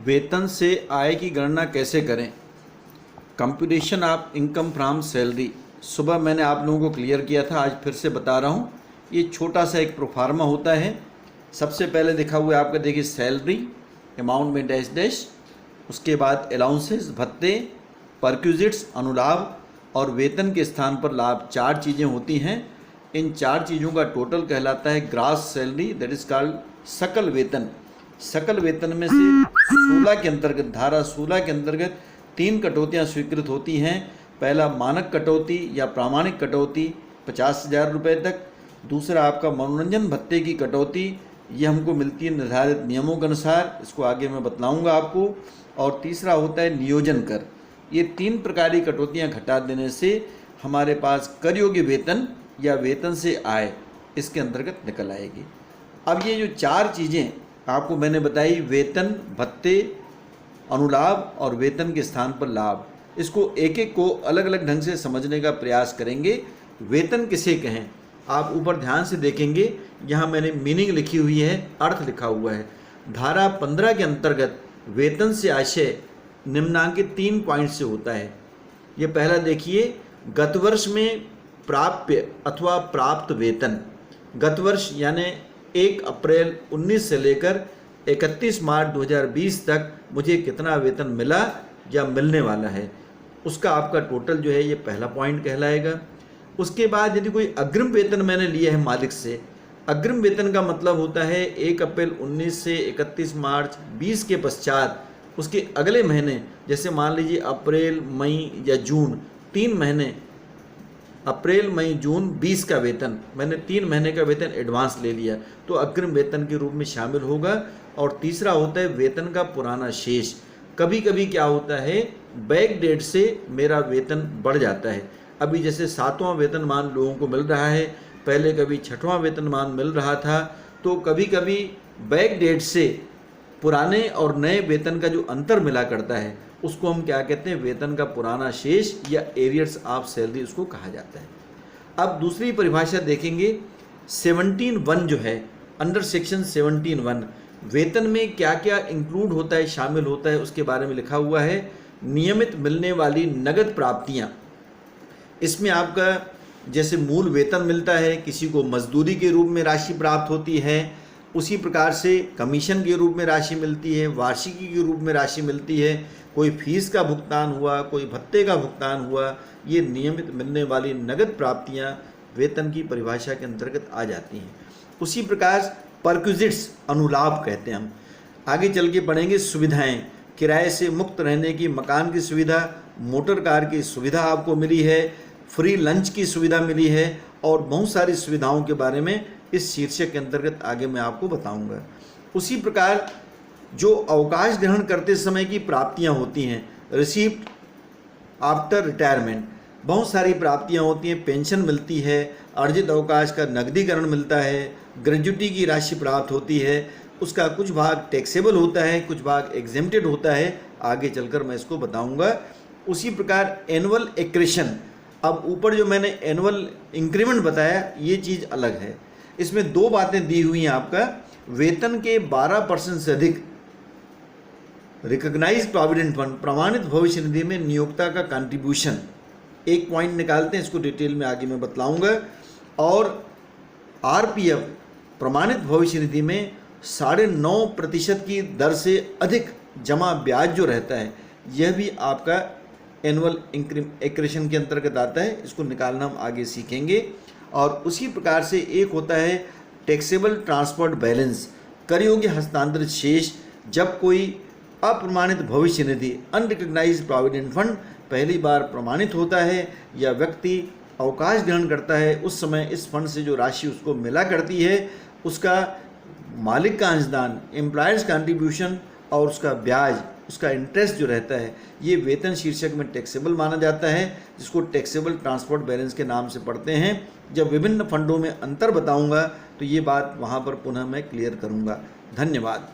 वेतन से आय की गणना कैसे करें। Computation of income from salary सुबह मैंने आप लोगों को क्लियर किया था, आज फिर से बता रहा हूँ। ये छोटा सा एक प्रोफार्मा होता है। सबसे पहले लिखा हुआ है आपका, देखिए सैलरी अमाउंट में डैश डैश, उसके बाद अलाउंसेस भत्ते, परक्यूजिट्स अनुलाभ और वेतन के स्थान पर लाभ, चार चीज़ें होती हैं। इन चार चीज़ों का टोटल कहलाता है grass salary, that is called सकल वेतन। सकल वेतन में से 16 के अंतर्गत, धारा 16 के अंतर्गत 3 कटौतियाँ स्वीकृत होती हैं। पहला मानक कटौती या प्रामाणिक कटौती 50,000 रुपये तक। दूसरा आपका मनोरंजन भत्ते की कटौती, ये हमको मिलती है निर्धारित नियमों के अनुसार, इसको आगे मैं बतलाऊंगा आपको। और तीसरा होता है नियोजन कर। ये 3 प्रकार की कटौतियाँ घटा देने से हमारे पास कर योग्य वेतन या वेतन से आय इसके अंतर्गत निकल आएगी। अब ये जो चार चीज़ें आपको मैंने बताई, वेतन, भत्ते, अनुलाभ और वेतन के स्थान पर लाभ, इसको एक एक को अलग अलग ढंग से समझने का प्रयास करेंगे। वेतन किसे कहें, आप ऊपर ध्यान से देखेंगे, यहाँ मैंने मीनिंग लिखी हुई है, अर्थ लिखा हुआ है। धारा 15 के अंतर्गत वेतन से आशय निम्नांकित 3 पॉइंट से होता है। ये पहला देखिए, गत वर्ष में प्राप्य अथवा प्राप्त वेतन। गत वर्ष यानी 1 अप्रैल 19 से लेकर 31 मार्च 2020 तक मुझे कितना वेतन मिला या मिलने वाला है, उसका आपका टोटल जो है ये पहला पॉइंट कहलाएगा। उसके बाद यदि कोई अग्रिम वेतन मैंने लिया है मालिक से, अग्रिम वेतन का मतलब होता है 1 अप्रैल 19 से 31 मार्च 20 के पश्चात उसके अगले महीने, जैसे मान लीजिए अप्रैल, मई या जून, 3 महीने, अप्रैल, मई, जून 20 का वेतन, मैंने 3 महीने का वेतन एडवांस ले लिया तो अग्रिम वेतन के रूप में शामिल होगा। और तीसरा होता है वेतन का पुराना शेष। कभी कभी क्या होता है, बैक डेट से मेरा वेतन बढ़ जाता है। अभी जैसे 7वां वेतनमान लोगों को मिल रहा है, पहले कभी 6वां वेतनमान मिल रहा था, तो कभी कभी बैक डेट से पुराने और नए वेतन का जो अंतर मिला करता है उसको हम क्या कहते हैं, वेतन का पुराना शेष या एरियर्स ऑफ सैलरी उसको कहा जाता है। अब दूसरी परिभाषा देखेंगे, 17(1) जो है, अंडर सेक्शन 17(1) वेतन में क्या क्या इंक्लूड होता है, शामिल होता है, उसके बारे में लिखा हुआ है। नियमित मिलने वाली नगद प्राप्तियां, इसमें आपका जैसे मूल वेतन मिलता है, किसी को मजदूरी के रूप में राशि प्राप्त होती है, उसी प्रकार से कमीशन के रूप में राशि मिलती है, वार्षिकी के रूप में राशि मिलती है, कोई फीस का भुगतान हुआ, कोई भत्ते का भुगतान हुआ, ये नियमित मिलने वाली नगद प्राप्तियां वेतन की परिभाषा के अंतर्गत आ जाती हैं। उसी प्रकार परक्विजिट्स अनुलाभ कहते हैं हम। आगे चल के पढ़ेंगे सुविधाएं, किराए से मुक्त रहने की मकान की सुविधा, मोटर कार की सुविधा आपको मिली है, फ्री लंच की सुविधा मिली है और बहुत सारी सुविधाओं के बारे में इस शीर्षक के अंतर्गत आगे मैं आपको बताऊंगा। उसी प्रकार जो अवकाश ग्रहण करते समय की प्राप्तियां होती हैं, रिसीप्ट आफ्टर रिटायरमेंट, बहुत सारी प्राप्तियां होती हैं, पेंशन मिलती है, अर्जित अवकाश का नकदीकरण मिलता है, ग्रेजुटी की राशि प्राप्त होती है, उसका कुछ भाग टैक्सेबल होता है, कुछ भाग एग्जेम्प्टेड होता है, आगे चलकर मैं इसको बताऊंगा। उसी प्रकार एनुअल एक्रेशन, अब ऊपर जो मैंने एनुअल इंक्रीमेंट बताया ये चीज़ अलग है। इसमें 2 बातें दी हुई हैं, आपका वेतन के 12% से अधिक रिकॉग्नाइज्ड प्रोविडेंट फंड, प्रमाणित भविष्य निधि में नियोक्ता का कंट्रीब्यूशन, एक पॉइंट निकालते हैं, इसको डिटेल में आगे मैं बतलाऊंगा। और आरपीएफ, प्रमाणित भविष्य निधि में 9.5% की दर से अधिक जमा ब्याज जो रहता है, यह भी आपका एनुअल एक्रेशन के अंतर्गत आता है, इसको निकालना हम आगे सीखेंगे। और उसी प्रकार से एक होता है टैक्सेबल ट्रांसफर्ड बैलेंस, कर योग्य हस्तांतरित शेष, जब कोई अप्रमाणित भविष्य निधि अनरिकग्नाइज्ड प्रोविडेंट फंड पहली बार प्रमाणित होता है या व्यक्ति अवकाश ग्रहण करता है, उस समय इस फंड से जो राशि उसको मिला करती है, उसका मालिक का अंशदान, एम्प्लॉयर्स कंट्रीब्यूशन और उसका ब्याज, उसका इंटरेस्ट जो रहता है, ये वेतन शीर्षक में टैक्सेबल माना जाता है, जिसको टैक्सेबल ट्रांसफर्ड बैलेंस के नाम से पढ़ते हैं। जब विभिन्न फंडों में अंतर बताऊंगा तो ये बात वहाँ पर पुनः मैं क्लियर करूंगा। धन्यवाद।